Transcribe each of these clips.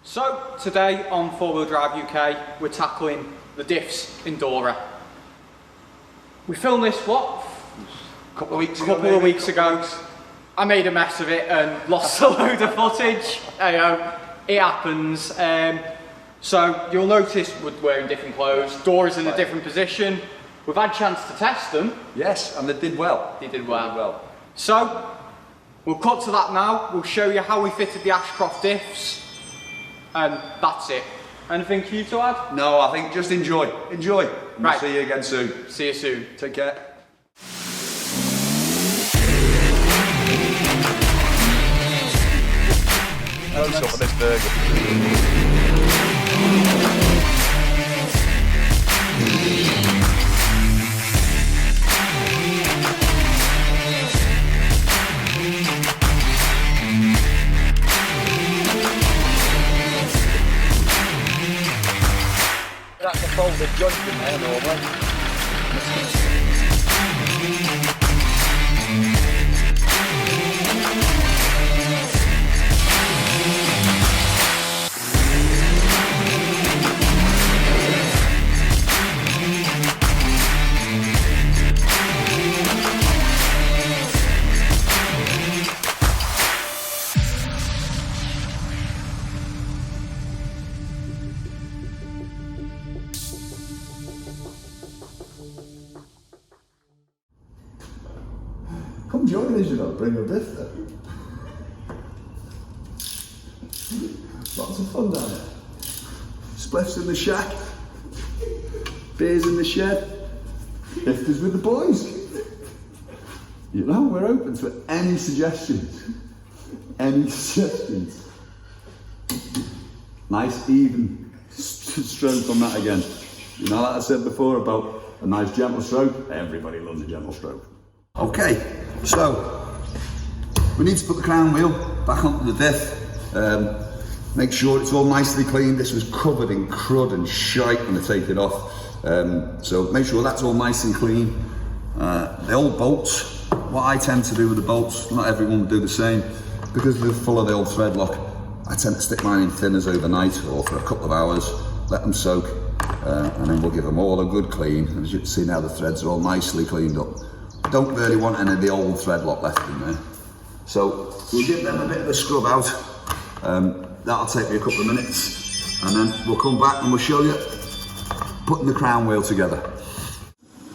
So today on 4-Wheel Drive UK we're tackling the Diffs in Dora. We filmed this what? A couple of weeks ago. I made a mess of it and lost a load of footage. It happens. So you'll notice we're wearing different clothes. Dora's in a different position. We've had a chance to test them. Yes, and they did well. They did well. So we'll cut to that now. We'll show you how we fitted the Ashcroft Diffs. And that's it. Anything for you to add? No, I think just enjoy. Enjoy. Right. We'll see you again soon. See you soon. Take care. Close up on this burger. That's a folded joint in there normally. Come join us, you know, bring a Diff there. Lots of fun down there. Spliffs in the shack, beers in the shed, Difters with the boys. You know, we're open to any suggestions. Any suggestions. Nice even stroke on that again. You know, like I said before about a nice gentle stroke. Everybody loves a gentle stroke. Okay, so we need to put the crown wheel back onto the Diff. Make sure it's all nicely clean. This was covered in crud and shite when I take it off. So make sure that's all nice and clean. The old bolts, what I tend to do with the bolts, not everyone will do the same, because they're full of the old thread lock, I tend to stick mine in thinners overnight or for a couple of hours, let them soak, and then we'll give them all a good clean. As you can see now, the threads are all nicely cleaned up. Don't really want any of the old thread lock left in there. So we'll give them a bit of a scrub out. That'll take me a couple of minutes, and then we'll come back and we'll show you putting the crown wheel together.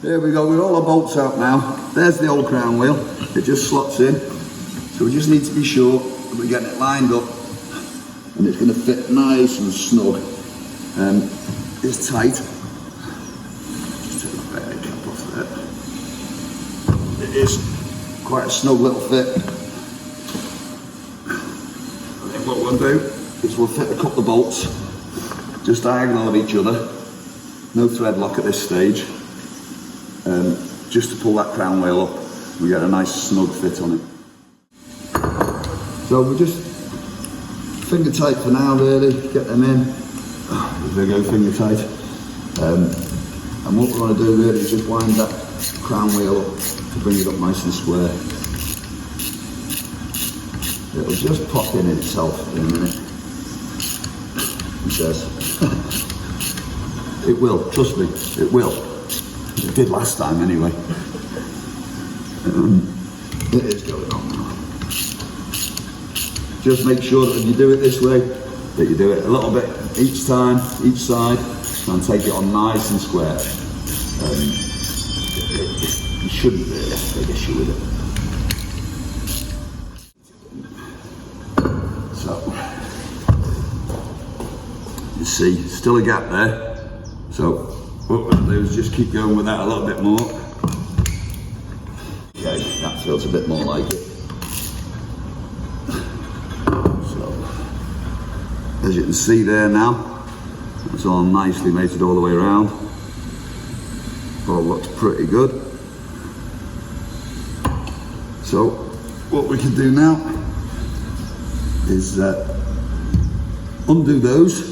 Here we go, with all our bolts out now. There's the old crown wheel, it just slots in. So we just need to be sure that we're getting it lined up and it's going to fit nice and snug. It's tight. Just take the bear cap off there. It is quite a snug little fit. I think what we'll do is we'll fit a couple of bolts just diagonal of each other. No thread lock at this stage. Just to pull that crown wheel up, we get a nice snug fit on it. So we're just finger tight for now, really. Get them in. There we go, finger tight. And what we want to do really is just wind that crown wheel up to bring it up nice and square. It'll just pop in itself in a minute. It says. It will, trust me, it will. It did last time anyway. It is going on now. Just make sure that when you do it this way, that you do it a little bit each time, each side, and take it on nice and square. You shouldn't really have a big issue with it. So, you see, still a gap there. So, what we're going to do is just keep going with that a little bit more. Okay, that feels a bit more like it. So, as you can see there now, it's all nicely mated all the way around. All looks pretty good. So, what we can do now is undo those.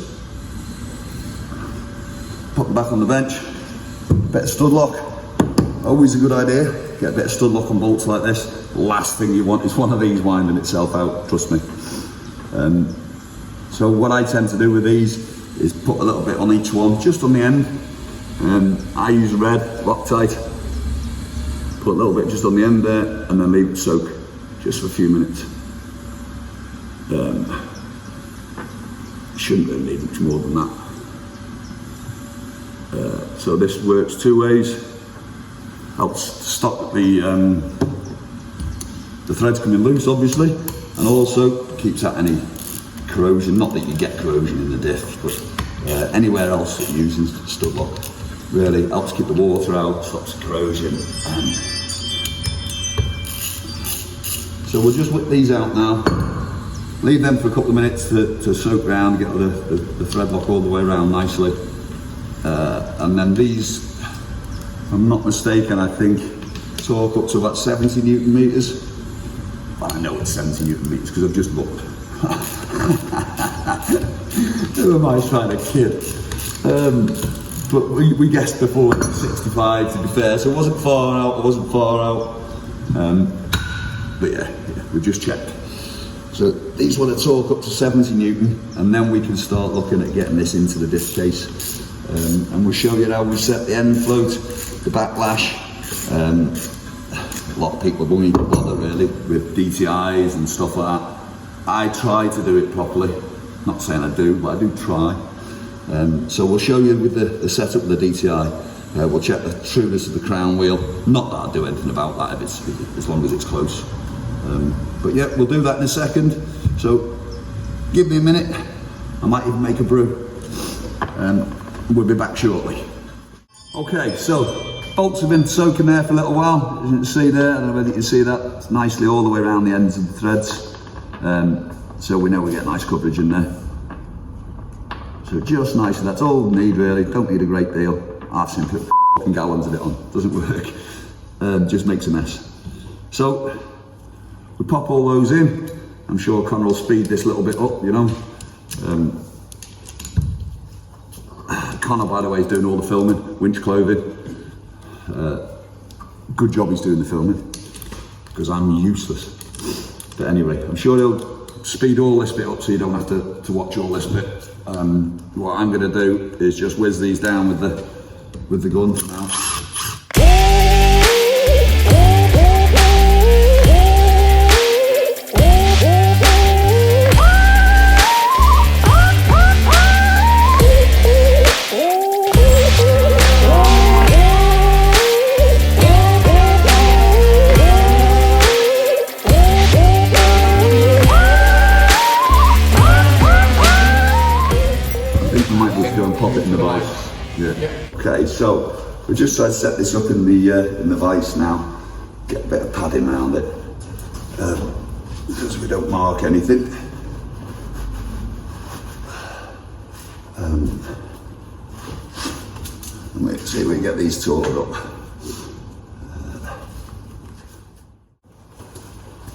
Put them back on the bench. Bit of stud lock, always a good idea. Get a bit of stud lock on bolts like this. Last thing you want is one of these winding itself out, trust me. So So what I tend to do with these is put a little bit on each one, just on the end. I use red, Loctite. Put a little bit just on the end there, and then leave it soak just for a few minutes. Shouldn't really need much more than that. So this works two ways. Helps stop the threads coming loose, obviously, and also keeps out any corrosion. Not that you get corrosion in the Diffs, but anywhere else that you're using stud lock. Really helps keep the water out, stops corrosion. So we'll just whip these out now. Leave them for a couple of minutes to soak around, get the thread lock all the way around nicely. And then these, if I'm not mistaken, I think torque up to about 70 Newton meters. Well, I know it's 70 Newton meters because I've just looked. Who am I trying to kid? But we guessed before 65, to be fair, so it wasn't far out, but yeah, we just checked. So these want to torque up to 70 Newton, and then we can start looking at getting this into the Diff case. And we'll show you how we set the end float, the backlash. A lot of people don't even bother really with DTIs and stuff like that. I try to do it properly. Not saying I do, but I do try. So we'll show you with the setup of the DTI. We'll check the trueness of the crown wheel. Not that I'll do anything about that if it's, as long as it's close. But yeah, we'll do that in a second. So give me a minute. I might even make a brew. We'll be back shortly. Okay, so bolts have been soaking there for a little while. As you can see there, I don't know whether you can see that. It's nicely all the way around the ends of the threads. So we know we get nice coverage in there. So just nicely, that's all we need really. Don't need a great deal. I've seen put f***ing gallons of it on. Doesn't work. Just makes a mess. So we pop all those in. I'm sure Connor will speed this a little bit up, you know. Connor, by the way, is doing all the filming. Winch Clothing. Good job he's doing the filming, because I'm useless. But anyway, I'm sure he'll speed all this bit up so you don't have to watch all this bit. What I'm going to do is just whiz these down with the gun now. Pop it in the vice. Yeah. Okay, so we just try to set this up in the vice now. Get a bit of padding around it, because we don't mark anything. And let's see if we can get these torqued up.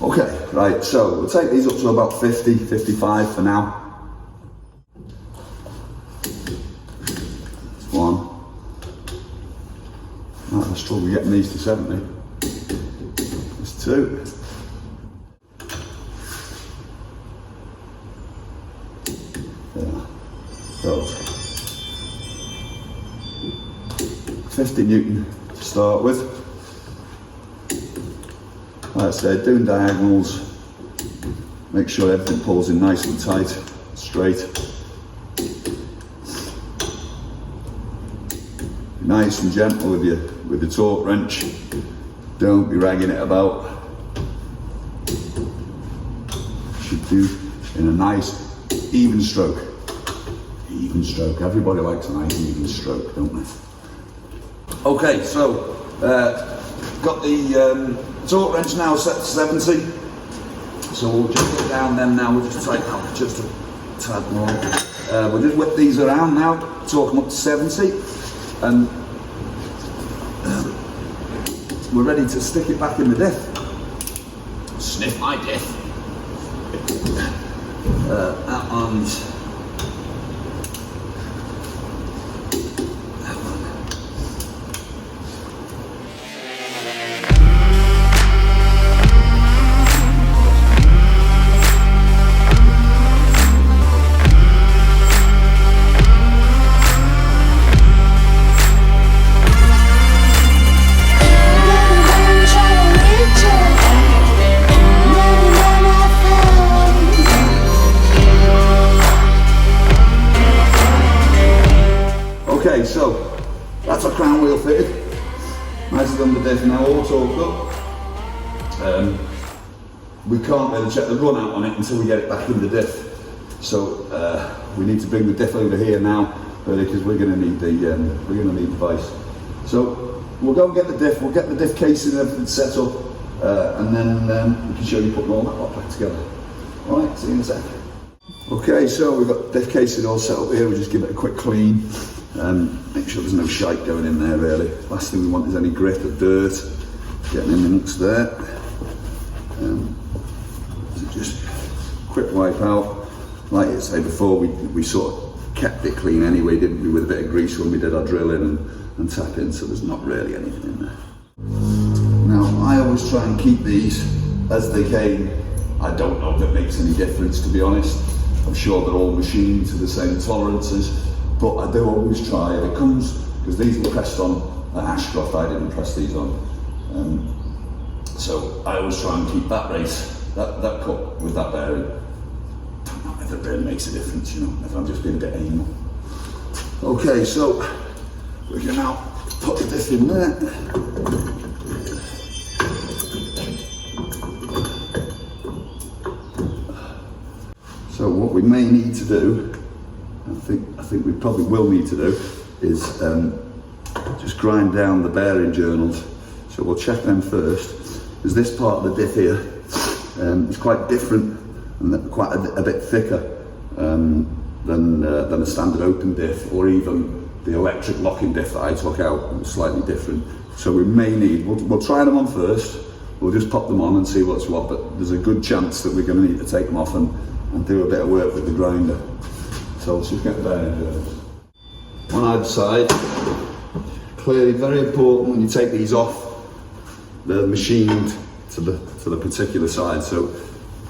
Okay, right. So we'll take these up to about 50, 55 for now. One. I struggle getting these to 70. There's two. Yeah. Those. 50 Newton to start with. Like I said, doing diagonals. Make sure everything pulls in nice and tight, straight. Nice and gentle with the torque wrench. Don't be ragging it about. Should do in a nice even stroke. Even stroke. Everybody likes a nice even stroke, don't they? Okay, so got the torque wrench now set to 70. So we'll just put down them now. We'll just tighten up just a tad more. We'll just whip these around now. Torque them up to 70. And we're ready to stick it back in the diff. Sniff my diff. That one's. That one. so that's our crown wheel fitted. Nicely done the diff now, all torqued up. We can't really check the run out on it until we get it back in the diff. So we need to bring the diff over here now, because we're going to need the vise. So we'll go and get the diff. We'll get the diff casing and everything set up, and then we can show you putting all that lot back together. All right, see you in a sec. Okay, so we've got the diff casing all set up here. We'll just give it a quick clean. Make sure there's no shite going in there really. Last thing we want is any grit or dirt getting in amongst there. So just quick wipe out. Like I say before, we sort of kept it clean anyway, didn't we, with a bit of grease when we did our drilling and tapping, so there's not really anything in there. Now, I always try and keep these as they came. I don't know if it makes any difference, to be honest. I'm sure they're all machined to the same tolerances, but I do always try. If it comes, because these were pressed on at Ashcroft, I didn't press these on. So I always try and keep that race, that cut with that bearing. I don't know if it really makes a difference, you know, if I'm just being a bit anal. Okay, so we can now put the diff in there. So what we may need to do, I think we probably will need to do, is just grind down the bearing journals. So we'll check them first, because this part of the diff here is quite different and quite a bit thicker than a standard open diff, or even the electric locking diff that I took out. It was slightly different. So we may need, we'll try them on first. We'll just pop them on and see what's what, but there's a good chance that we're going to need to take them off and do a bit of work with the grinder. So let's just get the bearing journals. On either side, clearly very important when you take these off, they're machined to the particular side, so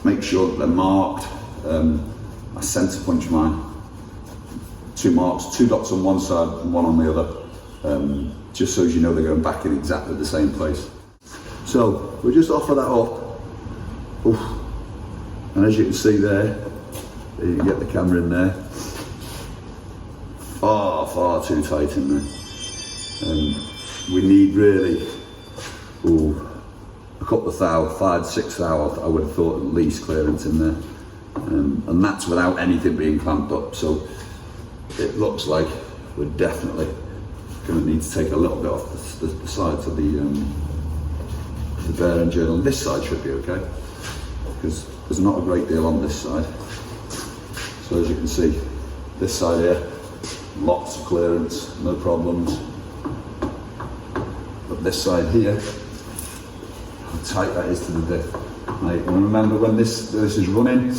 make sure that they're marked. I centre punch mine. 2 marks, 2 dots on one side and 1 on the other, just so as you know they're going back in exactly the same place. So we'll just offer that up. Oof. And as you can see there, you can get the camera in there. Far too tight in there. We need really, a couple of thou, 5, 6 thou, I would have thought at least clearance in there. And that's without anything being clamped up. So it looks like we're definitely going to need to take a little bit off the sides of the bearing journal. This side should be okay, because there's not a great deal on this side. So as you can see, this side here, lots of clearance, no problems. But this side here, how tight that is to the diff. Right, and remember when this is running,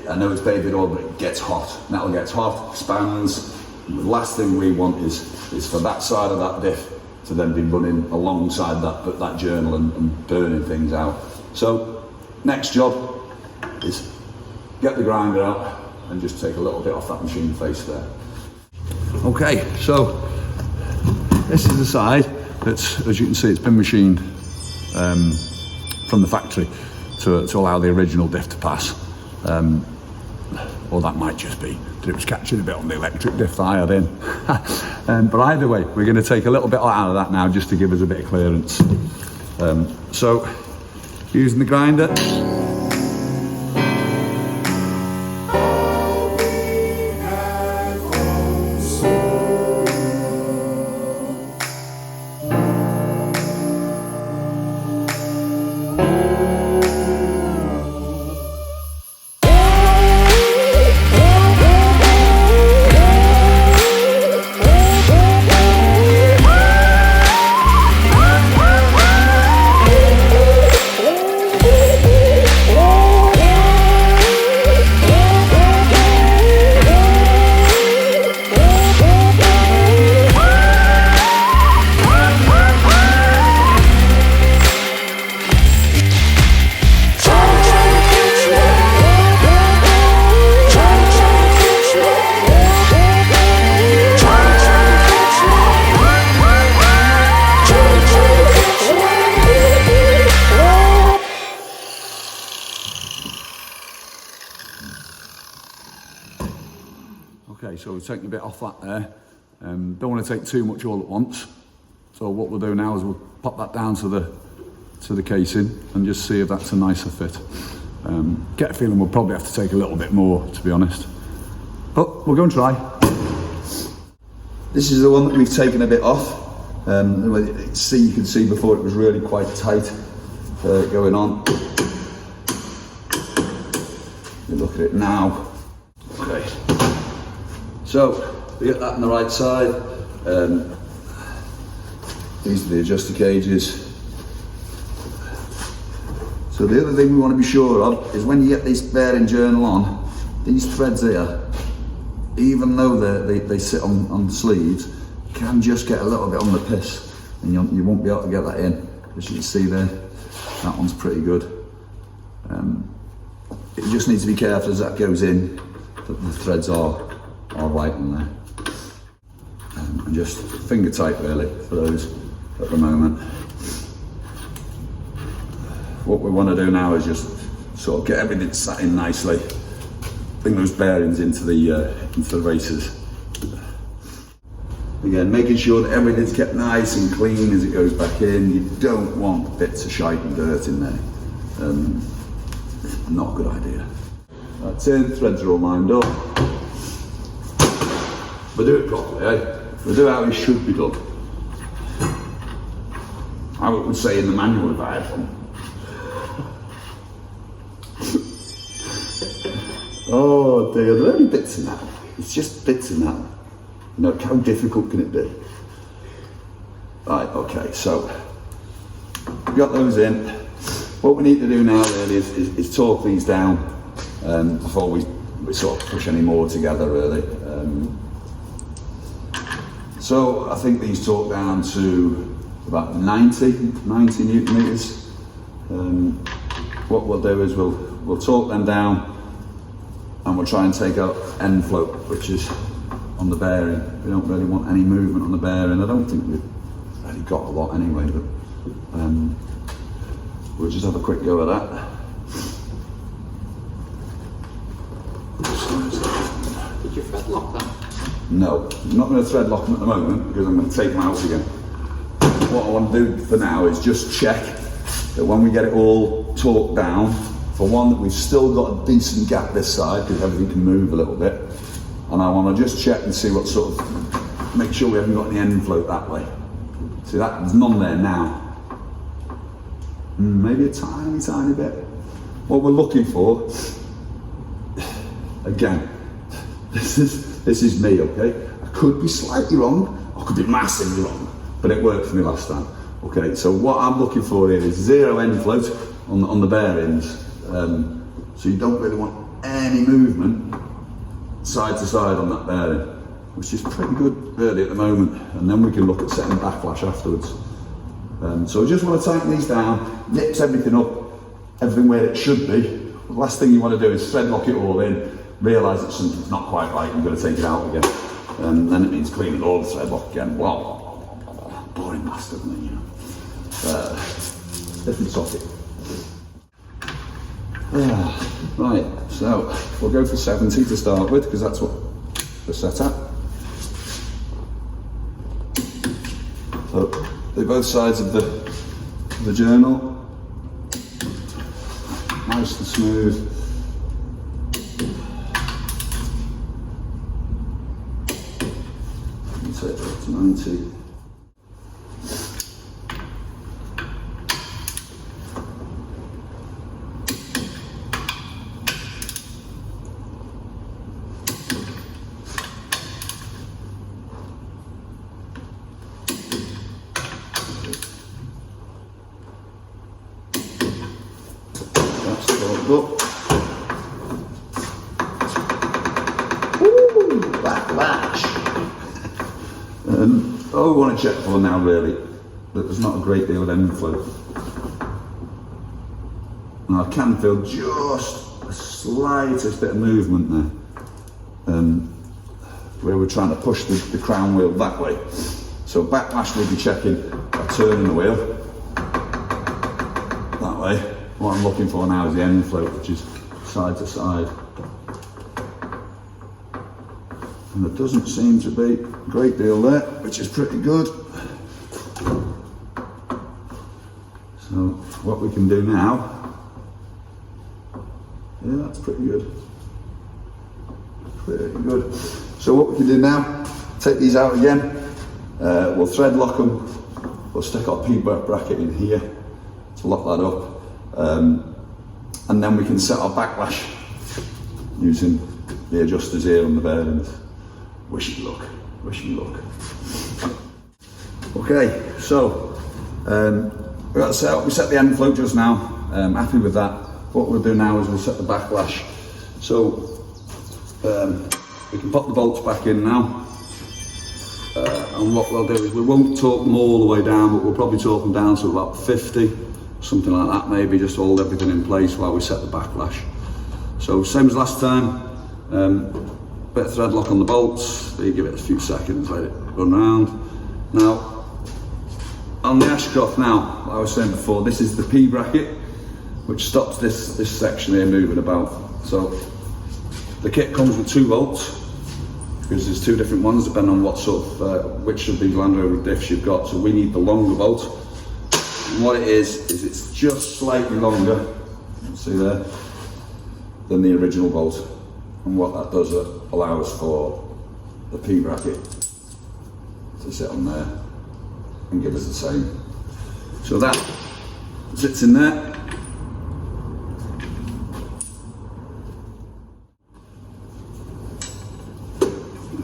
I know it's baby oil, but it gets hot. Metal gets hot, expands. And the last thing we want is for that side of that diff to then be running alongside that journal and burning things out. So next job is get the grinder out and just take a little bit off that machine face there. Okay, so this is the side that's, as you can see, it's been machined from the factory to allow the original diff to pass. Or that might just be that it was catching a bit on the electric diff that I had in. But either way, we're going to take a little bit out of that now just to give us a bit of clearance. So using the grinder. Okay, so we're taking a bit off that there. Don't want to take too much all at once. So what we'll do now is we'll pop that down to the casing and just see if that's a nicer fit. Get a feeling we'll probably have to take a little bit more, to be honest. But we'll go and try. This is the one that we've taken a bit off. You can see before it was really quite tight going on. You look at it now. Okay. So we get that on the right side. These are the adjuster cages. So the other thing we want to be sure of is when you get this bearing journal on, these threads here, even though they sit on the sleeves, you can just get a little bit on the piss and you won't be able to get that in. As you can see there, that one's pretty good. It just needs to be careful as that goes in, that the threads are right in there. And just finger tight really for those at the moment. What we want to do now is just sort of get everything sat in nicely. Bring those bearings into the races. Again, making sure that everything's kept nice and clean as it goes back in. You don't want bits of shite and dirt in there. Not a good idea. That's in, threads are all lined up. We'll do it properly, eh? We'll do it how it should be done. I would say in the manual if I had one. Oh dear, there are only bits in that. It's just bits in that. You know, how difficult can it be? Right, okay, so we've got those in. What we need to do now really is torque these down before we sort of push any more together really. So I think these torque down to about 90 Newton meters. What we'll do is we'll torque them down and we'll try and take out end float, which is on the bearing. We don't really want any movement on the bearing. I don't think we've really got a lot anyway, but we'll just have a quick go at that. Did you thread lock them? No, I'm not going to thread lock them at the moment because I'm going to take them out again. What I want to do for now is just check that when we get it all torqued down, for one, that we've still got a decent gap this side because everything can move a little bit. And I want to just check and see what sort of, make sure we haven't got any end float that way. See, there's none there now. Maybe a tiny bit. What we're looking for, again, this is me, okay? I could be slightly wrong, I could be massively wrong, but it worked for me last time. Okay, so what I'm looking for here is zero end float on the bearings. So you don't really want any movement side to side on that bearing, which is pretty good really at the moment, and then we can look at setting backlash afterwards. So I just want to tighten these down, nips everything up, everything where it should be. The last thing you want to do is thread lock it all in, realise that something's not quite right, you've got to take it out again. And then it means cleaning all the thread lock again. Wow, boring bastard, isn't it, you know? Different socket. Right, so we'll go for 70 to start with because that's what we're set at. So they're both sides of the journal, nice and smooth. Take that to 90. Backlash. All we want to check for now really, that there's not a great deal of end flow. And I can feel just the slightest bit of movement there, where we're trying to push the crown wheel that way. So backlash will be checking by turning the wheel that way. What I'm looking for now is the end float, which is side to side. And there doesn't seem to be a great deal there, which is pretty good. So what we can do now, yeah, that's pretty good. Pretty good. So what we can do now, take these out again. We'll thread lock them. We'll stick our P-bracket in here to lock that up. And then we can set our backlash using the adjusters here on the bearings. Wish me luck, wish me luck. Okay, so we got set up, we set the end float just now. Happy with that. What we'll do now is we'll set the backlash. So we can pop the bolts back in now. And what we'll do is we won't torque them all the way down, but we'll probably torque them down to about 50, something like that maybe, just to hold everything in place while we set the backlash. So same as last time, bit of thread lock on the bolts, so you give it a few seconds, let it run around. Now, on the Ashcroft now, like I was saying before, this is the P-bracket, which stops this section here moving about. So the kit comes with 2 bolts, because there's 2 different ones depending on what sort of, which of these Land Rover diffs you've got. So we need the longer bolt. And what it is it's just slightly longer, see there, than the original bolt. And what that does, it allows for the P-bracket to sit on there and give us the same. So that sits in there.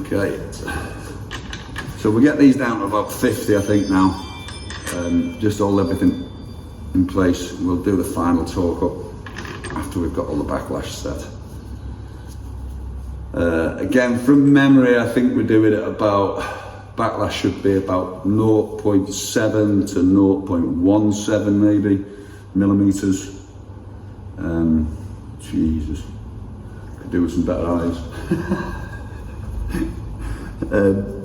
Okay, so we get these down to about 50 I think now, just hold everything in place. We'll do the final torque up after we've got all the backlash set. Again, from memory, I think we're doing it about, backlash should be about 0.7 to 0.17 maybe millimeters. Jesus, could do with some better eyes.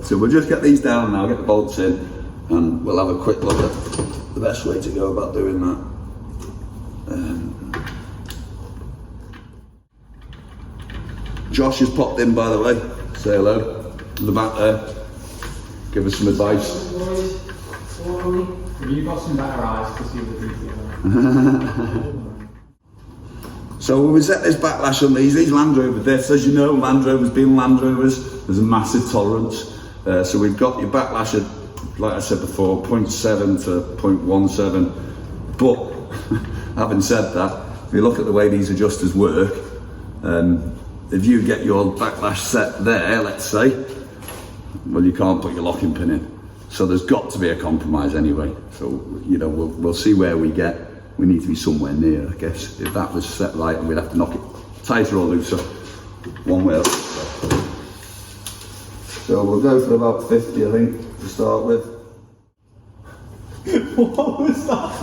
So we'll just get these down now, get the bolts in, and we'll have a quick look at the best way to go about doing that. Josh has popped in, by the way. Say hello. In the back there. Give us some advice. Have you got some better eyes to see the detail? So when we set this backlash on these Land Rover diffs, as you know, Land Rovers being Land Rovers, there's a massive tolerance. So we've got your backlash at, like I said before, 0.7 to 0.17. But having said that, if you look at the way these adjusters work, if you get your backlash set there, let's say, well, you can't put your locking pin in. So there's got to be a compromise anyway. So, you know, we'll see where we get. We need to be somewhere near, I guess. If that was set right, we'd have to knock it tighter or looser, one way or the other. So we'll go for about 50, I think, to start with. What was that?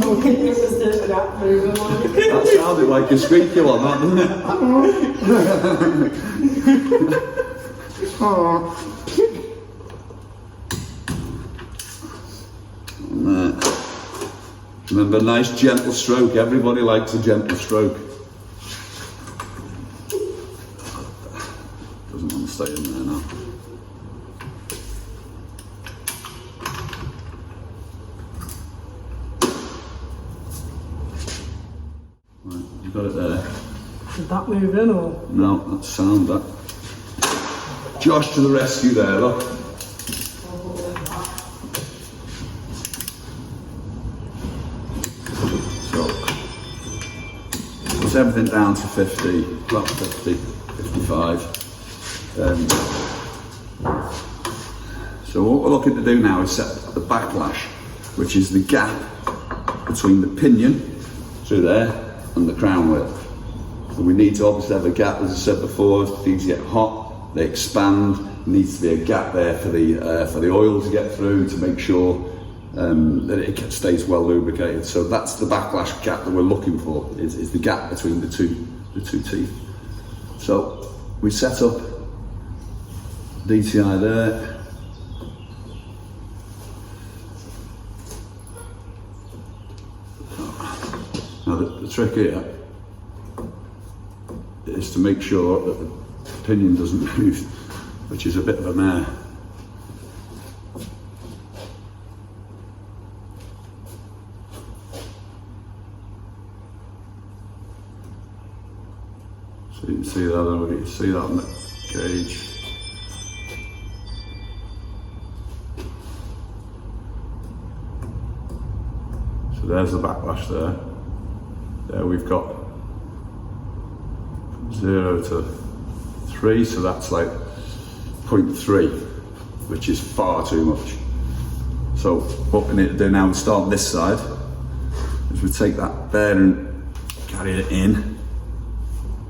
That sounded like a squeaky one, that, didn't it? Remember, nice gentle stroke. Everybody likes a gentle stroke. Doesn't want to stay in there now. Right, you got it there. Did that move in or? No, that's sound, that. Josh to the rescue there, look. Everything down to 50, about 50, 55. So what we're looking to do now is set the backlash, which is the gap between the pinion through there and the crown wheel. So we need to obviously have a gap, as I said before. If things get hot, they expand. There needs to be a gap there for the oil to get through to make sure that it stays well lubricated. So that's the backlash gap that we're looking for, is the gap between the two teeth. So we set up DTI there. Now the trick here is to make sure that the pinion doesn't move which is a bit of a mare. So you can see that, I don't know if you can see that on the gauge. So there's the backlash there. There we've got 0 to 3, so that's like 0.3, which is far too much. So what we need to do now is start on this side, is we take that there and carry it in,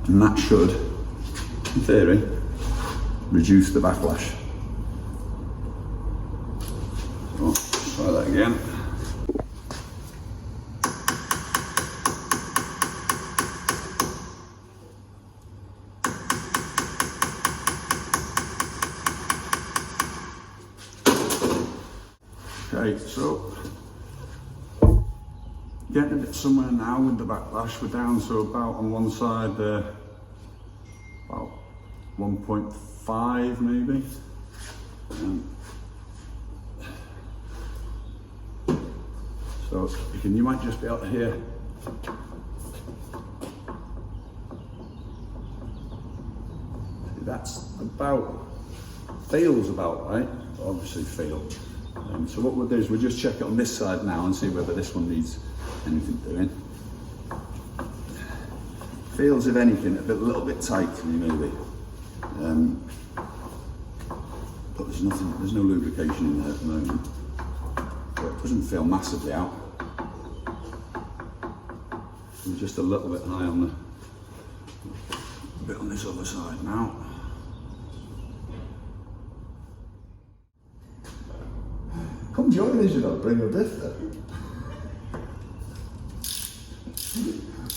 and that should, in theory, reduce the backlash. So let's try that again. Okay, so getting a bit somewhere now with the backlash. We're down to about on one side there, about 1.5 maybe. So you might just be able to hear. That's about, feels about right, obviously feel. So what we'll do is we'll just check it on this side now and see whether this one needs anything doing. Feels, if anything, a little bit tight to me maybe. But there's no lubrication in there at the moment. But it doesn't feel massively out. We're just a little bit high on the bit on this other side now. Come join us, you know, bring your diff there.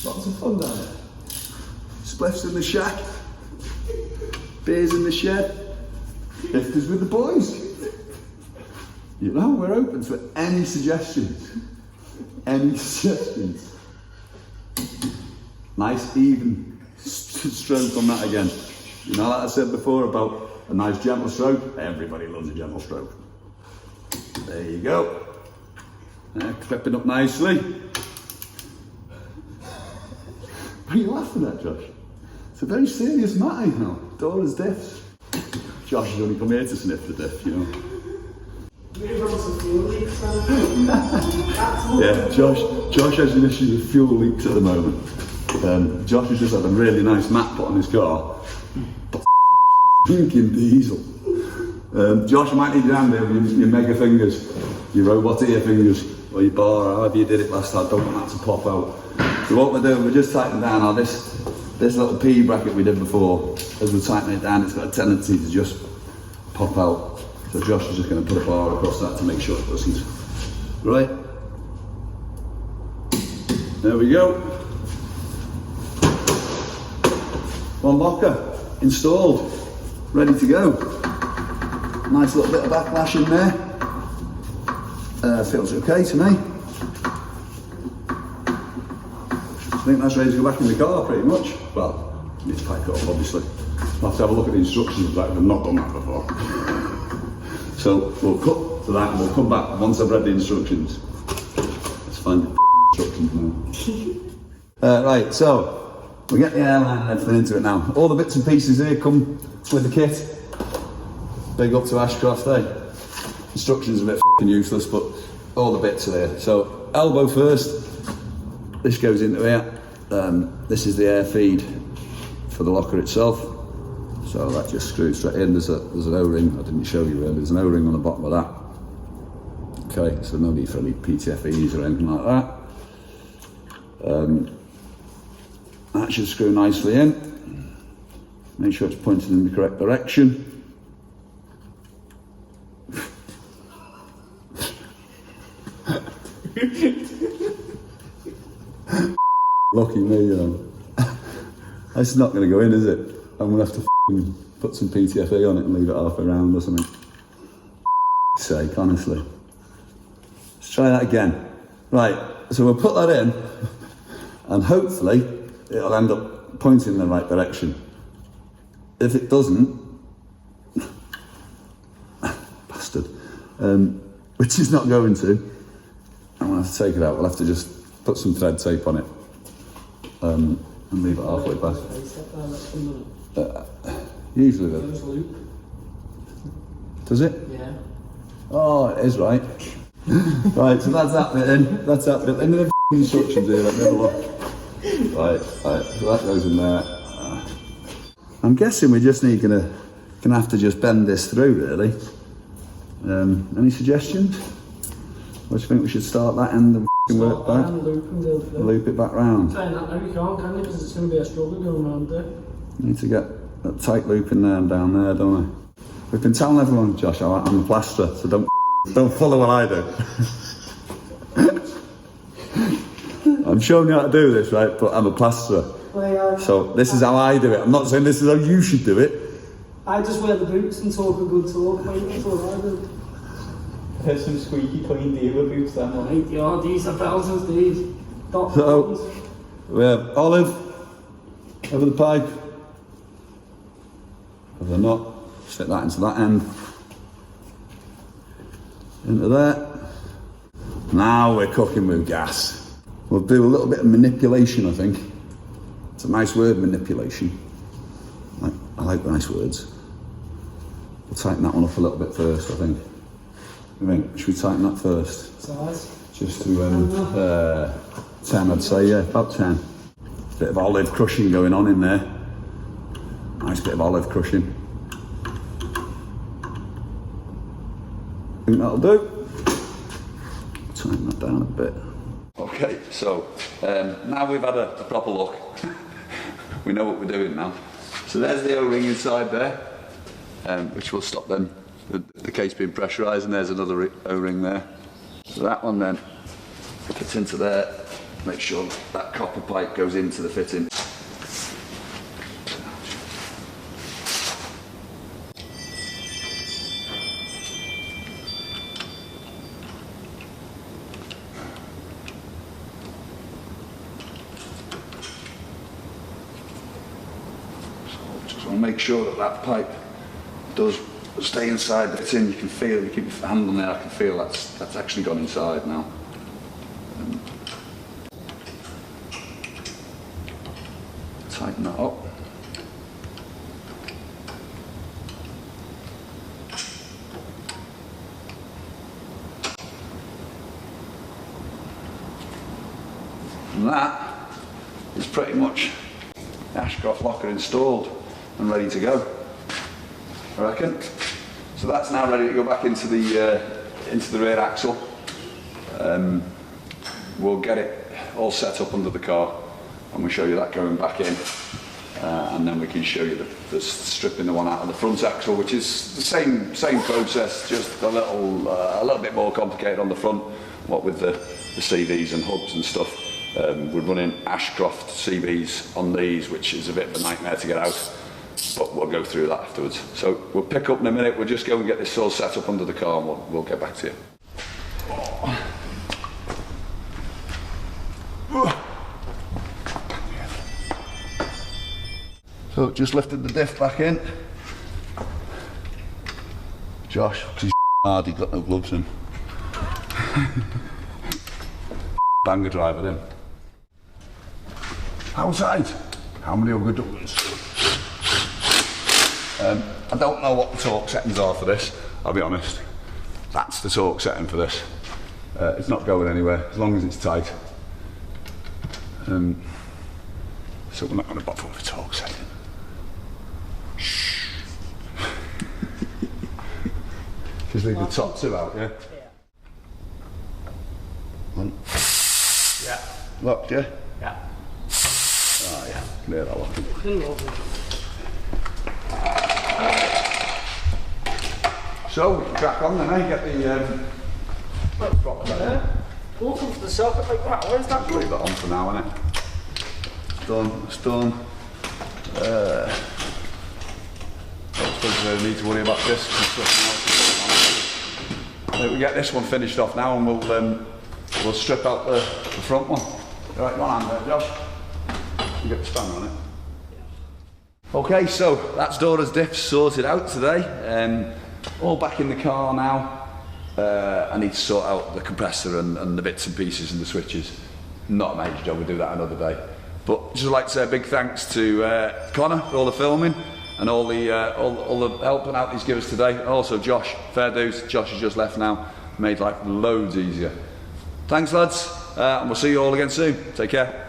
Lots of fun down there. Spliffs in the shack, beers in the shed, difters with the boys. You know, we're open to any suggestions. Any suggestions. Nice even stroke on that again. You know, like I said before about a nice gentle stroke, everybody loves a gentle stroke. There you go. Clipping up nicely. What are you laughing at, Josh? It's a very serious matter, you know. Dora's diffs. Josh has only come here to sniff the diff, you know. Yeah, Josh has an issue with fuel leaks at the moment. Josh has just had a really nice mat put on his car. But thinking diesel. Josh, I might need your hand there with your mega fingers, your robot ear fingers, or your bar, or however you did it last time. Don't want that to pop out. So what we're doing, we're just tightening down now this little P bracket we did before. As we're tightening it down, it's got a tendency to just pop out. So Josh is just going to put a bar across that to make sure it doesn't. Right. There we go. One locker installed, ready to go. Nice little bit of backlash in there. Feels okay to me. I think that's ready to go back in the car pretty much. Well, need to pack it up obviously. I'll have to have a look at the instructions, but I've not done that before. So we'll cut to that and we'll come back once I've read the instructions. Let's find the instructions now. Right, so we'll get the airline and everything into it now. All the bits and pieces here come with the kit. Big up to Ashcroft, eh? Instructions are a bit f***ing useless, but all the bits are there. So, elbow first. This goes into here. This is the air feed for the locker itself. So that just screws straight in. There's an O-ring. I didn't show you really. There's an O-ring on the bottom of that. Okay, so no need for any PTFEs or anything like that. That should screw nicely in. Make sure it's pointed in the correct direction. Lucky me, you know. It's not going to go in, is it? I'm going to have to put some PTFE on it and leave it half around or something. Sake, honestly. Let's try that again. Right, so we'll put that in and hopefully it'll end up pointing in the right direction. If it doesn't, which is not going to. I'm gonna have to take it out. We'll have to just put some thread tape on it and leave it halfway back. Usually though. Does it? Yeah. Oh, it is right. Right, so that's that bit in. That's that bit. Any of the instructions here, let me have a look. Right, so that goes in there. I'm guessing we're just gonna have to just bend this through, really. Any suggestions? What do you think we should start that end and work back? Loop it back round. Trying that now, you can't, can you? Because it's going to be a struggle going around there. Need to get that tight loop in there and down there, don't I? We've been telling everyone, Josh, I'm a plasterer, so don't follow what I do. I'm showing you how to do this, right? But I'm a plasterer. So this is how I do it. I'm not saying this is how you should do it. I just wear the boots and talk a good talk, mate. That's all I do. There's some squeaky clean dealer boots then, one. Mate, yeah, these are belters, these. So we have olive over the pipe. If they're not, stick that into that end. Into there. Now we're cooking with gas. We'll do a little bit of manipulation, I think. It's a nice word, manipulation. I like nice words. We'll tighten that one up a little bit first, I think. I think, should we tighten that first? Size? Just to 10, I'd say, yeah, about 10. Bit of olive crushing going on in there. Nice bit of olive crushing. Think that'll do. Tighten that down a bit. Okay, so now we've had a proper look. We know what we're doing now. So there's the O-ring inside there, which will stop them, the case being pressurised, and there's another O-ring there. So that one then fits into there. Make sure that copper pipe goes into the fitting. Make sure that that pipe does stay inside the tin. You can feel, you keep your hand on there, I can feel that's actually gone inside now. Tighten that up. And that is pretty much the Ashcroft locker installed and ready to go, I reckon. So that's now ready to go back into the rear axle. We'll get it all set up under the car and we'll show you that going back in, and then we can show you the stripping the one out of the front axle, which is the same process, just a little bit more complicated on the front. What with the CVs and hubs and stuff. We're running Ashcroft CVs on these, which is a bit of a nightmare to get out. But we'll go through that afterwards. So we'll pick up in a minute. We'll just go and get this all set up under the car and we'll get back to you. So just lifted the diff back in. Josh, because he's hard, he's got no gloves in. Banger driver in. Outside. How many other doors? I don't know what the torque settings are for this, I'll be honest. That's the torque setting for this. It's not going anywhere, as long as it's tight. So we're not going to bother with the torque setting. Shh. Just leave the top two out, yeah? One. Yeah. Locked, yeah? Yeah. Oh yeah, clear that lock. So we can crack on then, eh? Get the prop back in. Go to the socket like that. Where's that Leave that on for now, innit? It's done, it's done. I don't suppose we really need to worry about this construction. We get this one finished off now and we'll strip out the front one. Right, go on hand there, Josh. You get the spanner on it. Okay, so that's Dora's Diffs sorted out today. All back in the car now. I need to sort out the compressor and the bits and pieces and the switches. Not a major job, we'll do that another day. But just like to say a big thanks to Connor for all the filming and all the helping out he's given us today. And also Josh, fair dues. Josh has just left now, made life loads easier. Thanks lads, and we'll see you all again soon. Take care.